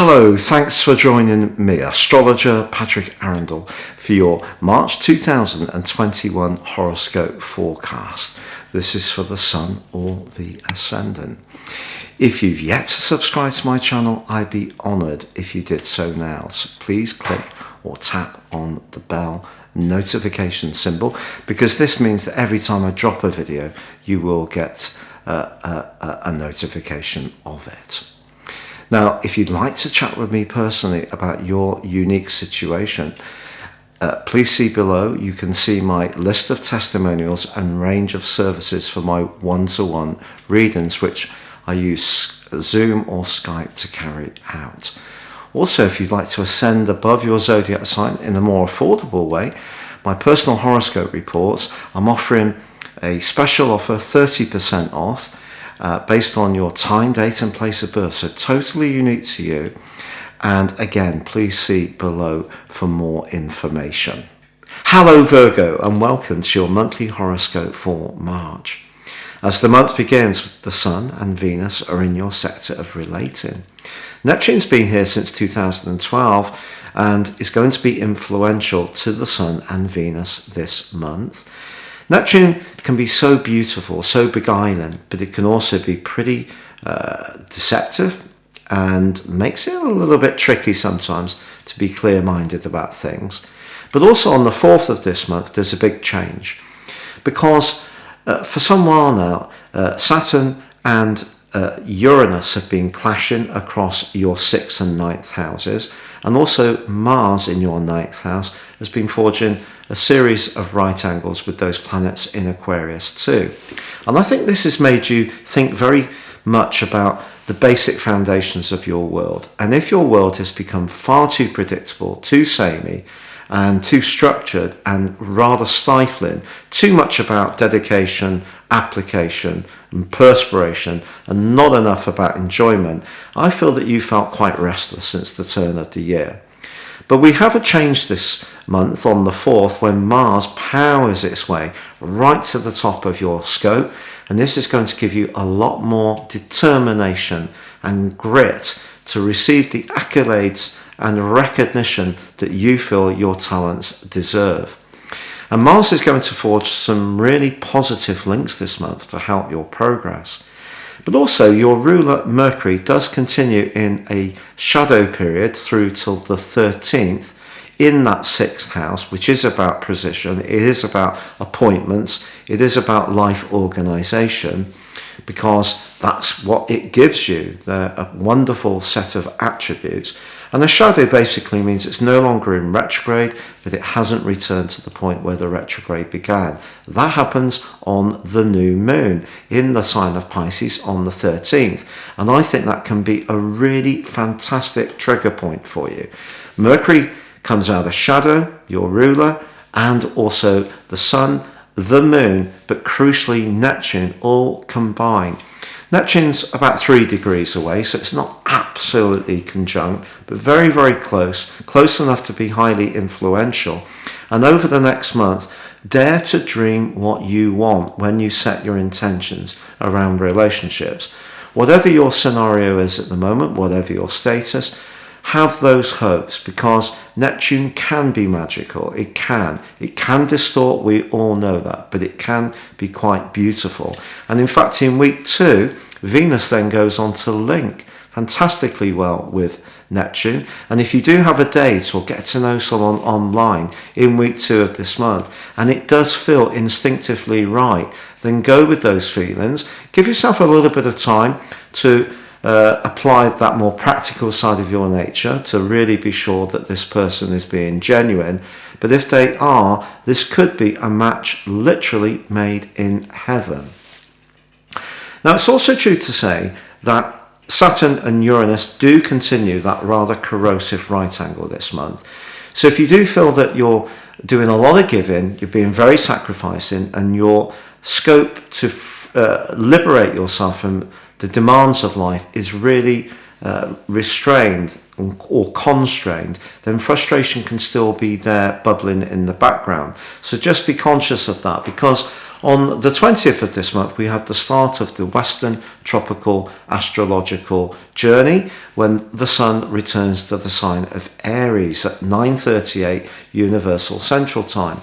Hello, thanks for joining me, astrologer Patrick Arundell, for your March 2021 horoscope forecast. This is for the Sun or the Ascendant. If you've yet to subscribe to my channel, I'd be honoured if you did so now. So please click or tap on the bell notification symbol, because this means that every time I drop a video, you will get a notification of it. Now, if you'd like to chat with me personally about your unique situation, please see below. You can see my list of testimonials and range of services for my one-to-one readings, which I use Zoom or Skype to carry out. Also, if you'd like to ascend above your zodiac sign in a more affordable way, my personal horoscope reports, I'm offering a special offer, 30% off, based on your time, date and place of birth, so totally unique to you. And again, please see below for more information. Hello Virgo, and welcome to your monthly horoscope for March. As the month begins, the Sun and Venus are in your sector of relating. Neptune's been here since 2012 and is going to be influential to the Sun and Venus this month. Neptune can be so beautiful, so beguiling, but it can also be pretty deceptive and makes it a little bit tricky sometimes to be clear-minded about things. But also on the 4th of this month, there's a big change, because for some while now, Saturn and Uranus have been clashing across your 6th and 9th houses, and also Mars in your 9th house has been forging a series of right angles with those planets in Aquarius too. And I think this has made you think very much about the basic foundations of your world. And if your world has become far too predictable, too samey, and too structured and rather stifling, too much about dedication, application and perspiration and not enough about enjoyment, I feel that you felt quite restless since the turn of the year. But we have a change this month on the 4th when Mars powers its way right to the top of your scope, and this is going to give you a lot more determination and grit to receive the accolades and recognition that you feel your talents deserve. And Mars is going to forge some really positive links this month to help your progress. But also your ruler Mercury does continue in a shadow period through till the 13th in that 6th house, which is about precision, it is about appointments, it is about life organization, because that's what it gives you. They're a wonderful set of attributes. And the shadow basically means it's no longer in retrograde, but it hasn't returned to the point where the retrograde began. That happens on the new moon in the sign of Pisces on the 13th. And I think that can be a really fantastic trigger point for you. Mercury comes out of shadow, your ruler, and also the Sun, the moon, but crucially Neptune, all combined. Neptune's about 3 degrees away, so it's not absolutely conjunct, but very, very close enough to be highly influential. And over the next month, dare to dream what you want when you set your intentions around relationships. Whatever your scenario is at the moment, whatever your status, have those hopes, because Neptune can be magical. It can distort, we all know that, but it can be quite beautiful. And in fact, in week 2, Venus then goes on to link fantastically well with Neptune. And if you do have a date or get to know someone online in week 2 of this month, and it does feel instinctively right, then go with those feelings. Give yourself a little bit of time to apply that more practical side of your nature to really be sure that this person is being genuine. But if they are, this could be a match literally made in heaven. Now, it's also true to say that Saturn and Uranus do continue that rather corrosive right angle this month. So if you do feel that you're doing a lot of giving, you're being very sacrificing, and your scope to liberate yourself from the demands of life is really restrained or constrained, then frustration can still be there bubbling in the background. So just be conscious of that, because On the 20th of this month, we have the start of the Western tropical astrological journey when the Sun returns to the sign of Aries at 9:38 Universal Central Time.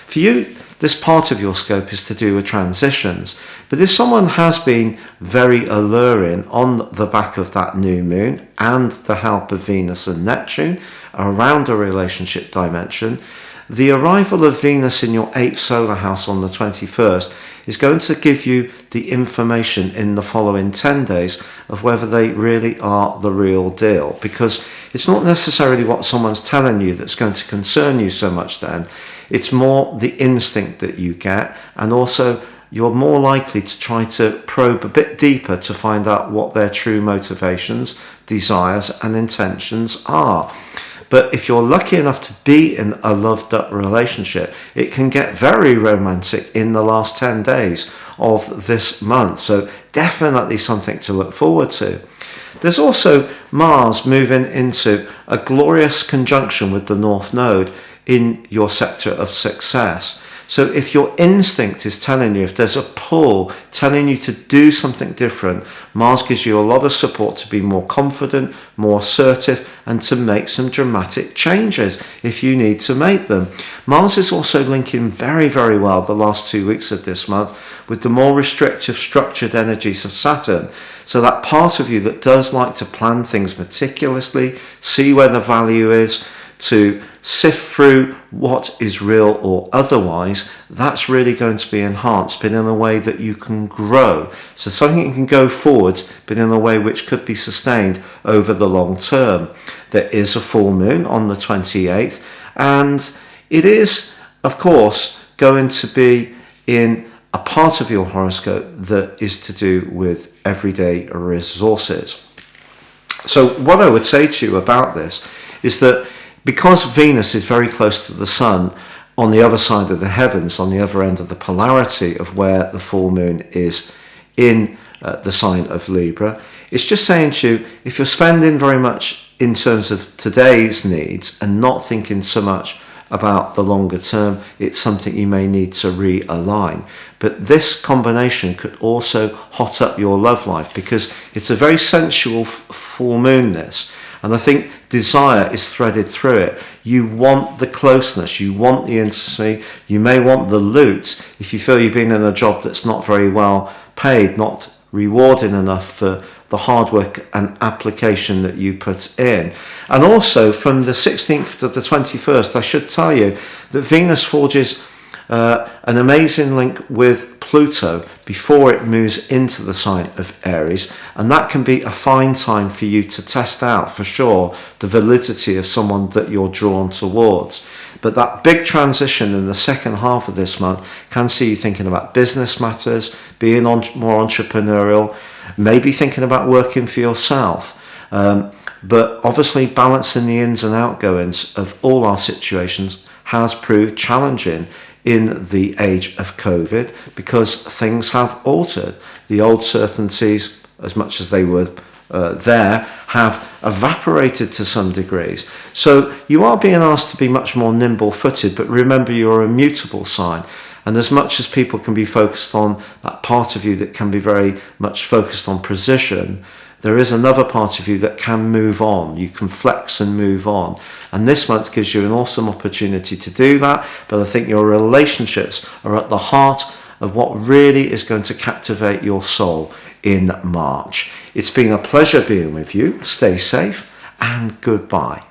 For you, this part of your scope is to do with transitions. But if someone has been very alluring on the back of that new moon and the help of Venus and Neptune around a relationship dimension, the arrival of Venus in your 8th solar house on the 21st is going to give you the information in the following 10 days of whether they really are the real deal. Because it's not necessarily what someone's telling you that's going to concern you so much then. It's more the instinct that you get, and also you're more likely to try to probe a bit deeper to find out what their true motivations, desires and intentions are. But if you're lucky enough to be in a loved-up relationship, it can get very romantic in the last 10 days of this month. So definitely something to look forward to. There's also Mars moving into a glorious conjunction with the North Node in your sector of success. So if your instinct is telling you, if there's a pull telling you to do something different, Mars gives you a lot of support to be more confident, more assertive, and to make some dramatic changes if you need to make them. Mars is also linking very, very well the last 2 weeks of this month with the more restrictive, structured energies of Saturn. So that part of you that does like to plan things meticulously, see where the value is, to sift through what is real or otherwise, that's really going to be enhanced, but in a way that you can grow. So something can go forwards, but in a way which could be sustained over the long term. There is a full moon on the 28th, and it is, of course, going to be in a part of your horoscope that is to do with everyday resources. So what I would say to you about this is that because Venus is very close to the Sun on the other side of the heavens, on the other end of the polarity of where the full moon is in the sign of Libra, it's just saying to you, if you're spending very much in terms of today's needs and not thinking so much about the longer term, it's something you may need to realign. But this combination could also hot up your love life because it's a very sensual full moon, this. And I think desire is threaded through it. You want the closeness, you want the intimacy, you may want the loot if you feel you've been in a job that's not very well paid, not rewarding enough for the hard work and application that you put in. And also from the 16th to the 21st, I should tell you that Venus forges an amazing link with Pluto before it moves into the sign of Aries, and that can be a fine time for you to test out for sure the validity of someone that you're drawn towards. But that big transition in the second half of this month can see you thinking about business matters, being more entrepreneurial, maybe thinking about working for yourself. But obviously balancing the ins and outgoings of all our situations has proved challenging in the age of COVID because things have altered. The old certainties, as much as they were there, have evaporated to some degrees. So you are being asked to be much more nimble-footed, but remember you're a mutable sign. And as much as people can be focused on that part of you that can be very much focused on precision, there is another part of you that can move on. You can flex and move on. And this month gives you an awesome opportunity to do that. But I think your relationships are at the heart of what really is going to captivate your soul in March. It's been a pleasure being with you. Stay safe and goodbye.